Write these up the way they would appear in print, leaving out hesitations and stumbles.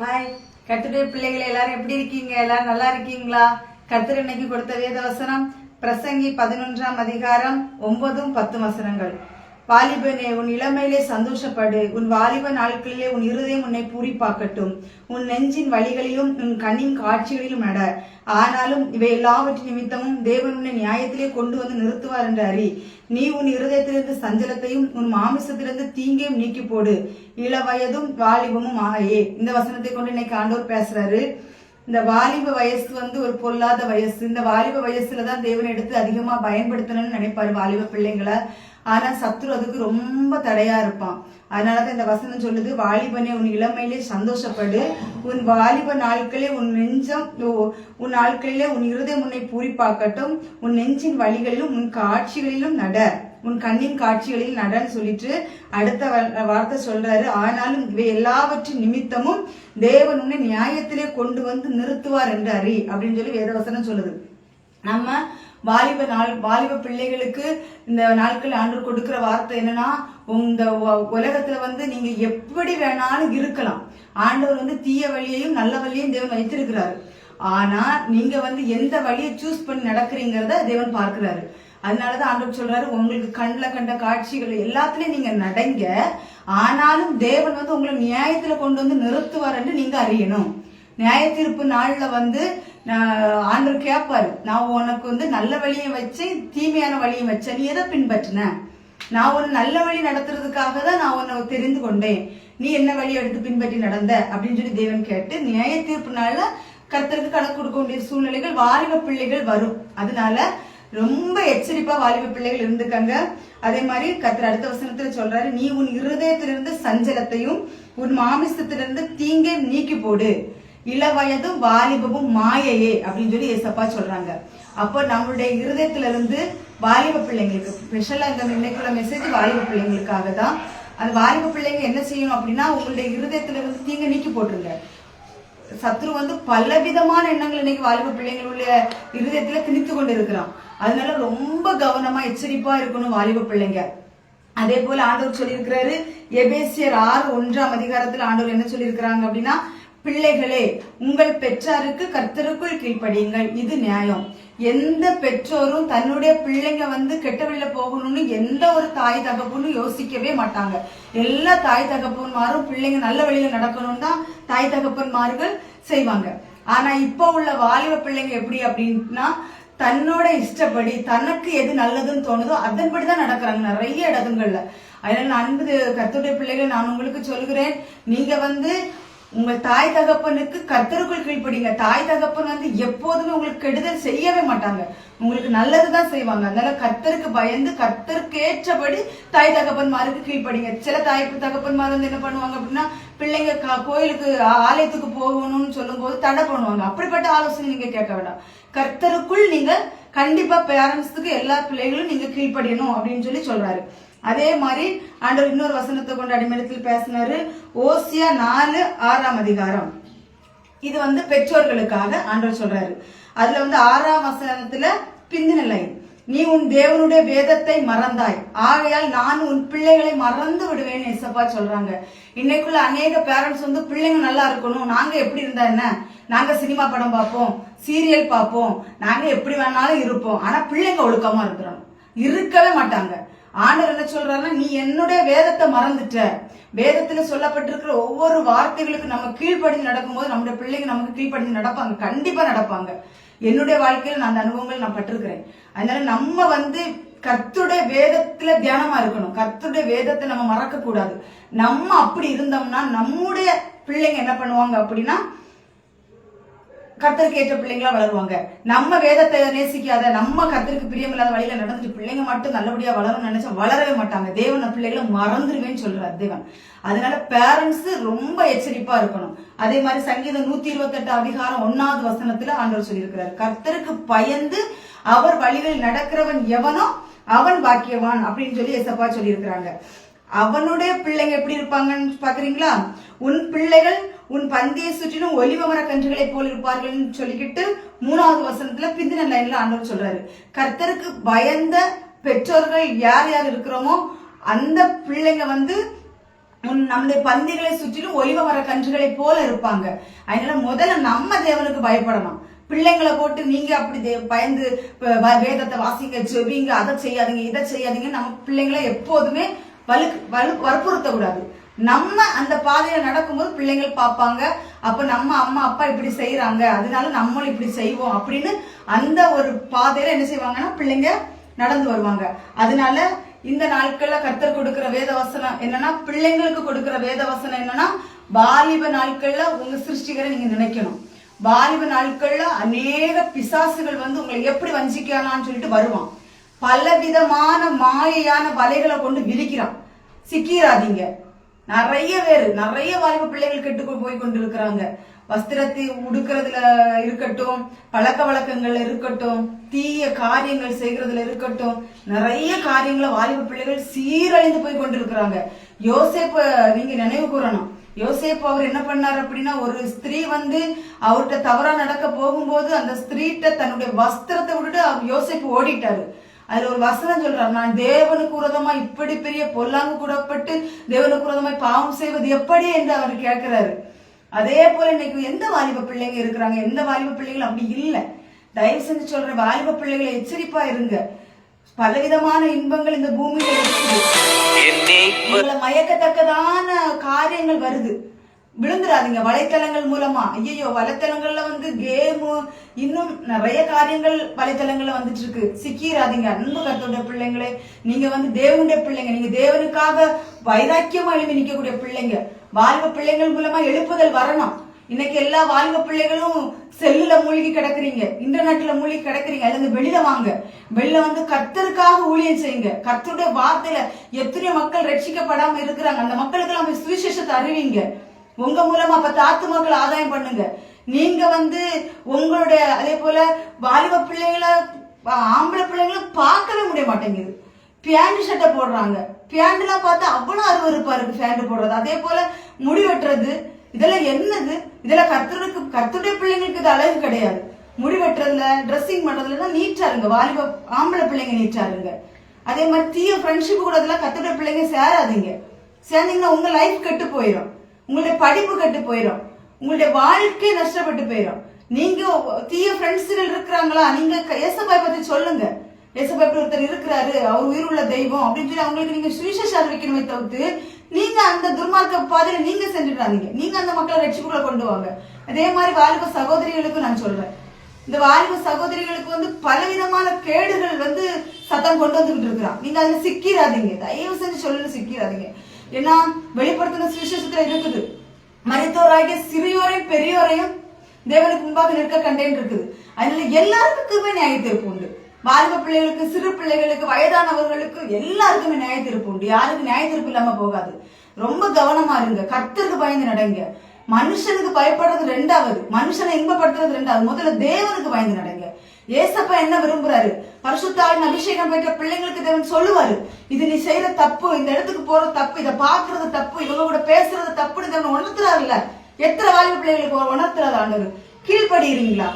Hi, கர்த்தருடைய பிள்ளைகளை எல்லாரும் எப்படி இருக்கீங்க? எல்லாரும் நல்லா இருக்கீங்களா? கர்த்தர் இன்னைக்கு கொடுத்த வேத வசனம் பிரசங்கி 11ஆம் அதிகாரம் 9-10 வசனங்கள். வாலிபனே, உன் இளமையிலே சந்தோஷப்படு, உன் வாலிப நாட்களிலே உன் இருதயம் உன்னை பூரிப்பாக்கட்டும், உன் நெஞ்சின் வழிகளிலும் உன் கண்ணின் காட்சிகளிலும் நட. ஆனாலும் இவை எல்லாவற்றின் நிமித்தமும் தேவன் உன்னை நியாயத்திலே கொண்டு வந்து நிறுத்துவார் என்று அறி. நீ உன் இருதயத்திலிருந்து சஞ்சலத்தையும் உன் மாமிசத்திலிருந்து தீங்கையும் நீக்கி போடு. இள வயதும் வாலிபமும் ஆகையே. இந்த வசனத்தை கொண்டு இன்னைக்கு ஆண்டவர் பேசுறாரு. இந்த வாலிப வயசு ஒரு பொல்லாத வயசு. இந்த வாலிப வயசுலதான் தேவன் எடுத்து அதிகமா பயன்படுத்தணும்னு நினைப்பாரு வாலிப பிள்ளைங்களை. ஆனா சத்ரு அதுக்கு ரொம்ப தடையா இருப்பான். அதனாலதான் இந்த வசனம் சொல்லுது, வாலிபனே உன் இளமையிலே சந்தோஷப்படு, உன் வாலிப நாட்களே உன் நாட்களிலே உன் இருதயம் உன்னை பூரிப்பாக்கட்டும், உன் நெஞ்சின் வழிகளிலும் உன் காட்சிகளிலும் நட, உன் கண்ணின் காட்சிகளில் நடன்னு சொல்லிட்டு அடுத்த வார்த்தை சொல்றாரு. ஆனாலும் இவை எல்லாவற்றின் நிமித்தமும் தேவன் உன்னை நியாயத்திலே கொண்டு வந்து நிறுத்துவார் என்று அறி அப்படின்னு சொல்லி வேதவசனம் சொல்லுது. நம்ம வாலிப பிள்ளைகளுக்கு இந்த நாட்கள் ஆண்டவர் கொடுக்கிற வார்த்தை என்னன்னா, இந்த உலகத்துல நீங்க எப்படி வேணாலும் இருக்கலாம். ஆண்டவர் தீய வழியையும் நல்ல வழியையும் தேவன் வைத்திருக்கிறாரு. ஆனா நீங்க எந்த வழியை சூஸ் பண்ணி நடக்கிறீங்கிறத தேவன் பார்க்கிறாரு. அதனாலதான் ஆண்டவர் சொல்றாரு, உங்களுக்கு கண்ணில் கண்ட காட்சிகள் எல்லாத்துலயும் நீங்க நடங்க, ஆனாலும் தேவன் உங்களை நியாயத்துல கொண்டு வந்து நிறுத்துவார் என்று நீங்க அறியணும். நியாய தீர்ப்பு நாள்ல ஆண்டவர் கேட்பாரு, நான் உனக்கு நல்ல வழியை வச்சு தீமையான வழியை வச்ச, நீ எதை பின்பற்றின? நான் ஒரு நல்ல வழி நடத்துறதுக்காக தான் நான் உன்னை தெரிந்து கொண்டேன், நீ என்ன வழியை எடுத்து பின்பற்றி நடந்த அப்படின்னு சொல்லி தேவன் கேட்டு நியாய தீர்ப்பு நாள்ல கர்த்தருக்கு கணக்கு கொடுக்க வேண்டிய சூழ்நிலைகள் வாலிப பிள்ளைகள் வரும். அதனால ரொம்ப எச்சரிப்பா வாலிப பிள்ளைகள் இருந்துக்கங்க. அதே மாதிரி கர்த்தர் அடுத்த வசனத்துல சொல்றாரு, நீ உன் இருதயத்திலிருந்து சஞ்சலத்தையும் உன் மாமிசத்திலிருந்து தீங்கை நீக்கி போடு, இள வயதும் வாலிபமும் மாயையே அப்படின்னு சொல்லி ஏசப்பா சொல்றாங்க. அப்போ நம்மளுடைய இருதயத்துல இருந்து வாலிப பிள்ளைங்களுக்கு ஸ்பெஷலா இந்த இன்னைக்குள்ள மெசேஜ் வாலிப பிள்ளைங்களுக்காக தான். அந்த வாலிப பிள்ளைங்க என்ன செய்யணும் அப்படின்னா, உங்களுடைய இருதயத்துல இருந்து தீங்க நீக்கி போட்டுருங்க. சத்ரு பலவிதமான எண்ணங்கள் இன்னைக்கு வாலிப பிள்ளைங்களுடைய இருதயத்துல திணித்து கொண்டு இருக்கிறான். அதனால ரொம்ப கவனமா எச்சரிப்பா இருக்கணும் வாலிப பிள்ளைங்க. அதே போல ஆண்டவர் சொல்லியிருக்கிறாரு, எபேசியர் 6:1 அதிகாரத்துல ஆண்டவர் என்ன சொல்லியிருக்கிறாங்க அப்படின்னா, பிள்ளைகளே உங்கள் பெற்றாருக்கு கர்த்தருக்குள் கீழ்ப்படியுங்கள், இது நியாயம். எந்த பெற்றோரும் தன்னுடைய பிள்ளைங்க கெட்ட வழியில போகணும்னு எந்த ஒரு தாய் தகப்பனும் யோசிக்கவே மாட்டாங்க. எல்லா தாய் தகப்பன்மாரும் பிள்ளைங்க நல்ல வழியில நடக்கணும்னு தான் தாய் தகப்பன்மார்கள் செய்வாங்க. ஆனா இப்ப உள்ள வாலிப பிள்ளைங்க எப்படி அப்படின்னா, தன்னோட இஷ்டப்படி தனக்கு எது நல்லதுன்னு தோணுதோ அதன்படிதான் நடக்கிறாங்க நிறைய இடங்கள்ல. அதனால அன்பு கர்த்தருடைய பிள்ளைகள், நான் உங்களுக்கு சொல்கிறேன், நீங்க உங்கள் தாய் தகப்பனுக்கு கர்த்தருக்குள் கீழ்ப்படிங்க. தாய் தகப்பன் எப்போதுமே உங்களுக்கு கெடுதல் செய்யவே மாட்டாங்க, உங்களுக்கு நல்லதுதான் செய்வாங்க. அதனால கர்த்தருக்கு பயந்து கர்த்தருக்கு ஏற்றபடி தாய் தகப்பன்மாருக்கு கீழ்ப்படிங்க. சில தாய் தகப்பன்மார் என்ன பண்ணுவாங்க அப்படின்னா, பிள்ளைங்க கோயிலுக்கு ஆலயத்துக்கு போகணும்னு சொல்லும் போது தடை பண்ணுவாங்க. அப்படிப்பட்ட ஆலோசனை நீங்க கேட்க வேண்டாம். கர்த்தருக்குள் நீங்க கண்டிப்பா பேரண்ட்ஸுக்கு எல்லா பிள்ளைகளும் நீங்க கீழ்ப்படியணும் அப்படின்னு சொல்லி சொல்றாரு. அதே மாதிரி ஆண்டவர் இன்னொரு வசனத்தை கொண்டு அடிமேலத்தில் பேசினாரு. ஓசியா 4:6 அதிகாரம். இது பெற்றோர்களுக்காக ஆண்டவர் சொல்றாரு. அதுல 6ஆம் வசனத்துல பிந்தின லைன், நீ உன் தேவனுடைய வேதத்தை மறந்தாய், ஆகையால் நான் உன் பிள்ளைகளை மறந்து விடுவேன்னு ஏசப்பா சொல்றாங்க. இன்னைக்குள்ள அநேக பேரண்ட்ஸ் பிள்ளைங்க நல்லா இருக்கணும், நாங்க எப்படி இருந்தா என்ன, நாங்க சினிமா படம் பார்ப்போம், சீரியல் பார்ப்போம், நாங்க எப்படி வேணாலும் இருப்போம், ஆனா பிள்ளைங்க ஒழுக்கமா இருக்கிறோம், இருக்கவே மாட்டாங்க. ஆண்டவர் என்ன சொல்றாருன்னா, நீ என்னுடைய வேதத்தை மறந்துட்ட. வேதத்துல சொல்லப்பட்டிருக்கிற ஒவ்வொரு வார்த்தைகளுக்கு நம்ம கீழ்ப்படிஞ்சு நடக்கும்போது நம்முடைய பிள்ளைங்க நமக்கு கீழ்ப்படிஞ்சு நடப்பாங்க, கண்டிப்பா நடப்பாங்க. என்னுடைய வாழ்க்கையில நான் அந்த அனுபவங்கள் நான் பட்டிருக்கிறேன். அதனால நம்ம கர்த்தருடைய வேதத்துல தியானமா இருக்கணும். கர்த்தருடைய வேதத்தை நம்ம மறக்க கூடாது. நம்ம அப்படி இருந்தோம்னா நம்முடைய பிள்ளைங்க என்ன பண்ணுவாங்க அப்படின்னா, கர்த்தருக்கு ஏற்ற பிள்ளைங்களா வளருவாங்க. நம்ம வேதத்தை நேசிக்காத, நம்ம கர்த்தருக்கு பிரியமில்லாத வழியில நடந்துட்டு பிள்ளைங்க மட்டும் நல்லபடியா வளரும்னு நினைச்சா வளரவே மாட்டாங்க. தேவன் பிள்ளைகளை மறந்துருவேன்னு சொல்றாரு தேவன். அதனால பேரண்ட்ஸ் ரொம்ப எச்சரிப்பா இருக்கணும். அதே மாதிரி சங்கீதம் 128 அதிகாரம் 1வது வசனத்துல ஆண்டவர் சொல்லியிருக்கிறார், கர்த்தருக்கு பயந்து அவர் வழிகளில் நடக்கிறவன் எவனோ அவன் பாக்கியவான் அப்படின்னு சொல்லி ஏசப்பா சொல்லியிருக்கிறாங்க. அவனுடைய பிள்ளைங்க எப்படி இருப்பாங்கன்னு பாக்குறீங்களா? உன் பிள்ளைகள் உன் பந்தியை சுற்றிலும் ஒலிவ மர கன்றுகளை போல் இருப்பார்கள் சொல்லிக்கிட்டு 3வது வசனத்துல பிந்தின லைன்ல ஆண்டவர் சொல்றாரு, கர்த்தருக்கு பயந்த பெற்றோர்கள் யார் யார் இருக்கிறோமோ அந்த பிள்ளைங்க நம்முடைய பந்திகளை சுற்றிலும் ஒலிவ மர கன்றுகளை போல இருப்பாங்க. அதனால முதல்ல நம்ம தேவனுக்கு பயப்படணும். பிள்ளைங்களை போட்டு நீங்க அப்படி பயந்து வேதத்தை வாசிங்க, ஜெபிங்க, அதை செய்யாதீங்க, இதை செய்யாதீங்க, நம்ம பிள்ளைங்களை எப்போதுமே வற்புறுத்த கூடாது. நம்ம அந்த பாதையில நடக்கும்போது பிள்ளைங்கள் பார்ப்பாங்க, அப்ப நம்ம அம்மா அப்பா இப்படி செய்யறாங்க, அதனால நம்மளும் இப்படி செய்வோம் அப்படின்னு அந்த ஒரு பாதையில என்ன செய்வாங்கன்னா பிள்ளைங்க நடந்து வருவாங்க. அதனால இந்த நாட்கள்ல கர்த்தர் கொடுக்கிற வேத வசனம் என்னன்னா, பிள்ளைங்களுக்கு கொடுக்கிற வேத வசனம் என்னன்னா, வாலிப நாட்கள்ல உங்க சிருஷ்டிகரை நீங்க நினைக்கணும். வாலிப நாட்கள்ல அநேக பிசாசுகள் வந்து உங்களை எப்படி வஞ்சிக்கலாம்னு சொல்லிட்டு வருவான். பலவிதமான மாயையான வலைகளை கொண்டு விரிக்கிறான். சிக்கிறாதீங்க. நிறைய வாலிப பிள்ளைகள் கெட்டு போய் கொண்டு இருக்கிறாங்க. வஸ்திரத்தை உடுக்கிறதுல இருக்கட்டும், பழக்க வழக்கங்கள்ல இருக்கட்டும், தீய காரியங்கள் செய்கிறதுல இருக்கட்டும், நிறைய காரியங்களை வாலிப பிள்ளைகள் சீரழிந்து போய் கொண்டிருக்கிறாங்க. யோசேப்பு நீங்க நினைவு கூறணும். யோசேப்பு அவர் என்ன பண்ணார் அப்படின்னா, ஒரு ஸ்திரீ வந்து அவர்கிட்ட தவறா நடக்க போகும்போது அந்த ஸ்திரீட்ட தன்னுடைய வஸ்திரத்தை விட்டுட்டு யோசேப்பு ஓடிட்டாரு. அதுல ஒரு வசனம் சொல்றாரு, நான் தேவனுக்கு விரோதமா இப்படி பெரிய பொல்லாங்கு கூடப்பட்டு தேவனுக்கு விரோதமாய் பாவம் செய்வது எப்படி என்று அவர் கேட்கிறாரு. அதே போல இன்னைக்கு எந்த வாலிப பிள்ளைங்க இருக்கிறாங்க? எந்த வாலிப பிள்ளைகள் அப்படி இல்லை. தயவு செஞ்சு சொல்ற வாலிப பிள்ளைகளை எச்சரிப்பா இருங்க. பலவிதமான இன்பங்கள் இந்த பூமியில இருக்குது. மயக்கத்தக்கதான காரியங்கள் வருது. விழுந்துடாதீங்க வலைத்தளங்கள் மூலமா. ஐயோ, வலைத்தளங்கள்ல வந்து கேமு இன்னும் நிறைய காரியங்கள் வலைத்தளங்கள்ல வந்துட்டு இருக்கு. சிக்கிறாதீங்க. அன்பு கர்த்தருடைய பிள்ளைங்களே, நீங்க வந்து தேவனுடைய பிள்ளைங்க. நீங்க தேவனுக்காக வைராக்கியமா எழுப்பி நிக்கக்கூடிய பிள்ளைங்க. வாலிப பிள்ளைகள் மூலமா எழுப்புதல் வரணும். இன்னைக்கு எல்லா வாலிப பிள்ளைகளும் செல்லுல மூழ்கி கிடக்குறீங்க, இன்டர்நெட்ல மூழ்கி கிடக்குறீங்க. அதுல வெளியில வாங்க. வெளியில வந்து கர்த்தருக்காக ஊழியம் செய்யுங்க. கர்த்தருடைய வார்த்தையில எத்தனையோ மக்கள் ரட்சிக்கப்படாம இருக்கிறாங்க. அந்த மக்களுக்கு எல்லாம் சுவிசேஷத்தை அறிவிங்க. உங்க மூலமா 10 ஆத்துமாக்கள் ஆதாயம் பண்ணுங்க. நீங்க வந்து உங்களுடைய அதே போல வாலிப பிள்ளைகளை ஆம்பளை பிள்ளைங்களும் பார்க்கவே முடிய மாட்டேங்குது. பேண்ட் ஷர்ட்டை போடுறாங்க. பேண்ட் எல்லாம் பார்த்தா அவ்வளவு அருவருப்பா இருக்கு பேண்ட் போடுறது. அதே போல முடி வெட்டுறது, இதெல்லாம் என்னது? இதெல்லாம் கர்த்தருடைய பிள்ளைங்களுக்கு இது அழகு கிடையாது. முடி வெட்டுறதுல, ட்ரெஸ்ஸிங் பண்றதுல நீட்டா இருங்க. வாலிப ஆம்பளை பிள்ளைங்க நீட்டா இருங்க. அதே மாதிரி தீய ஃப்ரெண்ட்ஷிப் கூட இதெல்லாம் கர்த்தருடைய பிள்ளைங்க சேராதீங்க. சேர்ந்தீங்கன்னா உங்க லைஃப் கெட்டு போயிடும், உங்களுடைய படிப்பு கெட்டு போயிடும், உங்களுடைய வாழ்க்கை நஷ்டப்பட்டு போயிடும். நீங்க தீய ஃப்ரெண்ட்ஸுகள் இருக்கிறாங்களா, நீங்க ஏசப்பாயை பத்தி சொல்லுங்க. ஏசப்பாய் ஒருத்தர் இருக்கிறாரு, அவர் உயிர் உள்ள தெய்வம் அப்படின்னு சொல்லி அவங்களுக்கு நீங்க சுவிசேஷம் அறிவிக்கணுமே தவிர்த்து நீங்க அந்த துர்மார்க்க பாதையில நீங்க செஞ்சுடாதீங்க. நீங்க அந்த மக்களை ரட்சிப்புக்குள்ள கொண்டு வாங்க. அதே மாதிரி வாலிப சகோதரிகளுக்கும் நான் சொல்றேன், இந்த வாலிப சகோதரிகளுக்கு வந்து பலவிதமான கேடுகள் வந்து சத்தம் கொண்டு வந்துகிட்டு இருக்கிறான். நீங்க அதுல சிக்கிறாதீங்க. தயவு செஞ்சு சொல்லு, சிக்கிறாதீங்க. ஏன்னா வெளிப்படுத்தின சுவிசேஷத்துல இருக்குது, மரித்தோராகிய சிறியோரையும் பெரியோரையும் தேவனுக்கு முன்பாக நிற்க கண்டேன் இருக்குது. அதனால எல்லாருக்குமே நியாய தீர்ப்பு உண்டு. வாலிப பிள்ளைகளுக்கு, சிறு பிள்ளைகளுக்கு, வயதானவர்களுக்கு எல்லாருக்குமே நியாய தீர்ப்பு உண்டு. யாருக்கு நியாய தீர்ப்பு இல்லாம போகாது. ரொம்ப கவனமா இருங்க. கர்த்தருக்கு பயந்து நடங்க. மனுஷனுக்கு பயப்படுறது ரெண்டாவது, மனுஷனை இன்பப்படுத்துறது ரெண்டாவது. முதல்ல தேவனுக்கு பயந்து நடங்க. ஏசப்பா என்ன விரும்புறாரு? பரிசுத்தாவின் அபிஷேகம் பெற்ற பிள்ளைங்களுக்கு தேவன் சொல்லுவாரு, இது நீ செய்யற தப்பு, இந்த இடத்துக்கு போறது தப்பு, இதை பாக்குறது தப்பு, இவங்க கூட பேசுறது தப்புன்னு தேவன் உணர்த்துறாரு. இல்ல எத்தனை வாலிப பிள்ளைகளுக்கு உணர்த்துறாரு ஆண்டவர்? கீழ்படுகிறீங்களா?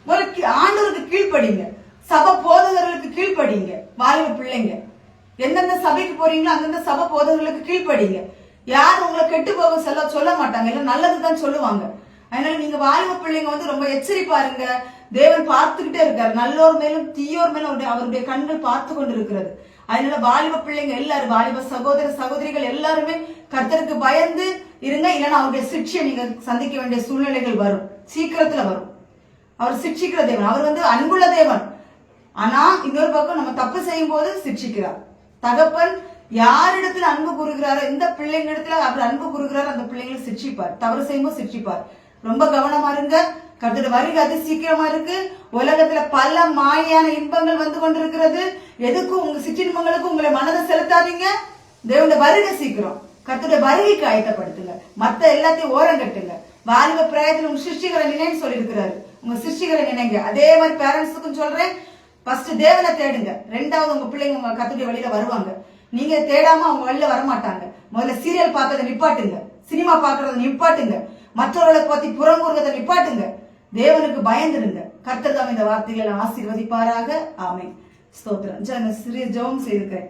ஒரு ஆண்டவருக்கு கீழ்படிங்க. சபை போதகர்களுக்கு கீழ்படிங்க. வாலிப பிள்ளைங்க எந்தெந்த சபைக்கு போறீங்களோ அந்தந்த சபை போதகர்களுக்கு கீழ்படிங்க. யாரும் உங்களை கெட்டு போக சொல்ல மாட்டாங்க, இல்ல நல்லதுதான் சொல்லுவாங்க. அதனால நீங்க வாலிப பிள்ளைங்க வந்து ரொம்ப எச்சரிப்பா இருங்க. தேவன் பார்த்துக்கிட்டே இருக்காரு. நல்லோர் மேலும் தீயோர் மேலும் அவருடைய கண்கள் பார்த்து கொண்டு இருக்கிறது. அதனால வாலிப பிள்ளைங்க எல்லாரும், வாலிப சகோதர சகோதரிகள் எல்லாருமே கர்த்தருக்கு பயந்து இருங்க. இல்லைன்னா அவருடைய சிக்ஷையை நீங்க சந்திக்க வேண்டிய சூழ்நிலைகள் வரும், சீக்கிரத்துல வரும். அவர் சிக்ஷிக்கிற தேவன். அவர் வந்து அன்புள்ள தேவன். ஆனா இன்னொரு பக்கம் நம்ம தப்பு செய்யும் போது சிக்ஷிக்கிறார். தகப்பன் யாரிடத்துல அன்பு கூறுகிறாரோ, எந்த பிள்ளைங்க இடத்துல அவர் அன்பு கூறுகிறாரோ அந்த பிள்ளைங்களை சிக்ஷிப்பார். தவறு செய்யும்போது சிக்ஷிப்பார். ரொம்ப கவனமா இருங்க. கர்த்தருடைய வருகை அதி சீக்கிரமா இருக்கு. உலகத்துல பல மாயான இன்பங்கள் வந்து கொண்டிருக்கிறது. எதுக்கும் உங்க சிற்றின்பங்களுக்கும் உங்களை மனதை செலுத்தாதீங்க. தேவனுடைய வருகை சீக்கிரம். கர்த்தருடைய வருகைக்கு ஆயத்தப்படுத்துங்க. மத்த எல்லாத்தையும் ஓரம் கட்டுங்க. வாலிப பிராயத்தில் உங்க சிருஷ்டிகரை நினைன்னு சொல்லி இருக்கிறாரு. உங்க சிருஷ்டிகரை நினைங்க. அதே மாதிரி பேரண்ட்ஸுக்கும் சொல்றேன், ஃபர்ஸ்ட் தேவனை தேடுங்க. ரெண்டாவது உங்க பிள்ளைங்க உங்க கர்த்தருடைய வழியில வருவாங்க. நீங்க தேடாம அவங்க வழியில வரமாட்டாங்க. முதல்ல சீரியல் பார்க்கறத நிப்பாட்டுங்க, சினிமா பார்க்கறத நிப்பாட்டுங்க, மற்றவர்களை பத்தி புறங்கூறுவதை நிப்பாட்டுங்க. தேவனுக்கு பயந்துருங்க. கர்த்தர் தாம் இந்த வார்த்தைகளை ஆசீர்வதிப்பாராக. ஆமென். ஸ்தோத்திரம். சிறிய ஜெபம் செய்திருக்கிறேன்.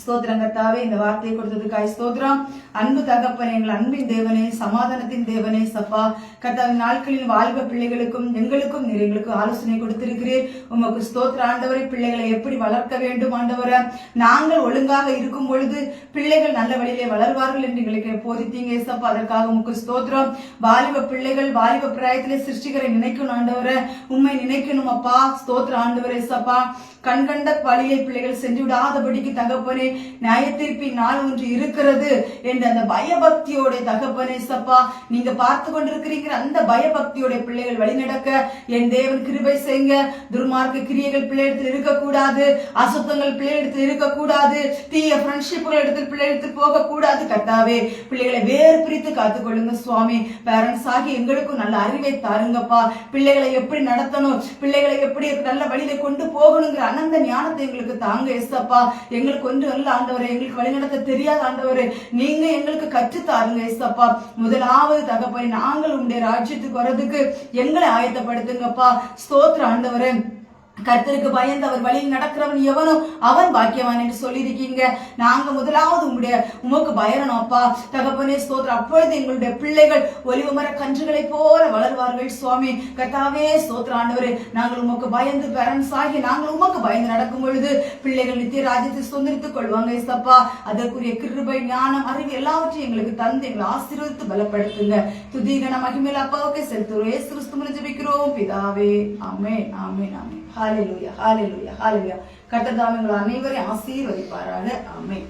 ஸ்தோத்திரம் கர்த்தாவே, இந்த வார்த்தையை கொடுத்ததுக்காய் ஸ்தோத்திரம். அன்பு தகப்பனே, எங்கள் அன்பின் தேவனே, சமாதானத்தின் தேவனே சப்பா கர்த்தாவின் நாட்களில் வாலிப பிள்ளைகளுக்கும் எங்களுக்கும் எங்களுக்கு ஆலோசனை கொடுத்திருக்கிறீர். உமக்கு ஸ்தோத்திர ஆண்டவரை. பிள்ளைகளை எப்படி வளர்க்க வேண்டும் ஆண்டவரை, நாங்கள் ஒழுங்காக இருக்கும் பொழுது பிள்ளைகள் நல்ல வழியிலே வளர்வார்கள் என்று எங்களுக்கு போதித்தீங்க ஏசப்பா. அதற்காக உமக்கு ஸ்தோத்திரம். வாலிப பிள்ளைகள் வாலிப பிராயத்திலே சிருஷ்டிகரை நினைக்கணும் ஆண்டவரை, உண்மை நினைக்கணும் அப்பா. ஸ்தோத்திர ஆண்டவரே சப்பா. கண்கண்ட வழியை பிள்ளைகள் சென்று விடாதபடிக்கு தகப்பனே, நியாயத்தீர்ப்பி நாள் ஒன்று இருக்கிறது என்ற அந்த பயபக்தியோட தகப்பனே சப்பா, நீங்க பார்த்து கொண்டிருக்கிறீங்க. அந்த பயபக்தியோட பிள்ளைகள் வழிநடக்க என் தேவன் கிருபை செய்யுங்க. துர்மார்க்க கிரியைகள் பிள்ளையிடத்தில் இருக்கக்கூடாது, அசுத்தங்கள் பிள்ளையிடத்தில் இருக்கக்கூடாது, தீய ஃப்ரெண்ட்ஷிப்புகள் இடத்தில் பிள்ளையிடத்தில் போக கூடாது. கர்த்தாவே, பிள்ளைகளை வேறு பிரித்து காத்துக்கொள்ளுங்க சுவாமி. பேரண்ட்ஸ் ஆகி எங்களுக்கும் நல்ல அறிவை தாருங்கப்பா. பிள்ளைகளை எப்படி நடத்தணும், பிள்ளைகளை எப்படி நல்ல வழியில கொண்டு போகணுங்கிற அனந்த ஞானத்தை எங்களுக்கு தாங்க ஏசப்பா. எங்களுக்கு ஒன்று அல்ல ஆண்டவரே, எங்களுக்கு வழிநடத்த தெரியாத ஆண்டவரே, நீங்க எங்களுக்கு கற்றுத்தாருங்க ஏசப்பா. முதலாவது தகப்பனை, நாங்கள் உங்களுடைய ராஜ்யத்துக்கு வர்றதுக்கு எங்களை ஆயத்தப்படுத்துங்கப்பா. ஸ்தோத்திர ஆண்டவரே. கர்த்தருக்கு பயந்து அவர் வழியில் நடக்கிறவன் எவனோ அவன் பாக்கியவான் என்று சொல்லியிருக்கீங்க. நாங்க முதலாவது உமக்கு பயரணும் அப்பா தகப்பனே ஸ்தோத்திரம். அப்பொழுது எங்களுடைய பிள்ளைகள் ஒலிவ மர கன்றுகளை போல வளர்வார்கள் சுவாமி. கர்த்தாவே ஸ்தோத்திர ஆண்டவரே, நாங்கள் உமக்கு பயந்து பேரண்ட்ஸ் ஆகி நாங்கள் உமக்கு பயந்து நடக்கும் பொழுது பிள்ளைகள் நித்திய ராஜ்யத்தை சுதந்திரித்துக் கொள்வாங்க ஏசப்பா. அதற்குரிய கிருபை, ஞானம், அறிவு எல்லாவற்றையும் எங்களுக்கு தந்து எங்களை ஆசீர்வதித்து பலப்படுத்துங்க. துதிகன மகிமையில் அப்பாவுக்கு செலுத்துகிறோம். இயேசு கிறிஸ்துவின் ஜெபிக்கிறோம் பிதாவே. ஆமென், ஆமென், ஆமென். ஹalleluya, ஹalleluya, ஹalleluya. கர்த்தர் தாமே உங்கள் அனைவரையும் ஆசீர்வதிப்பாராக. ஆமென்.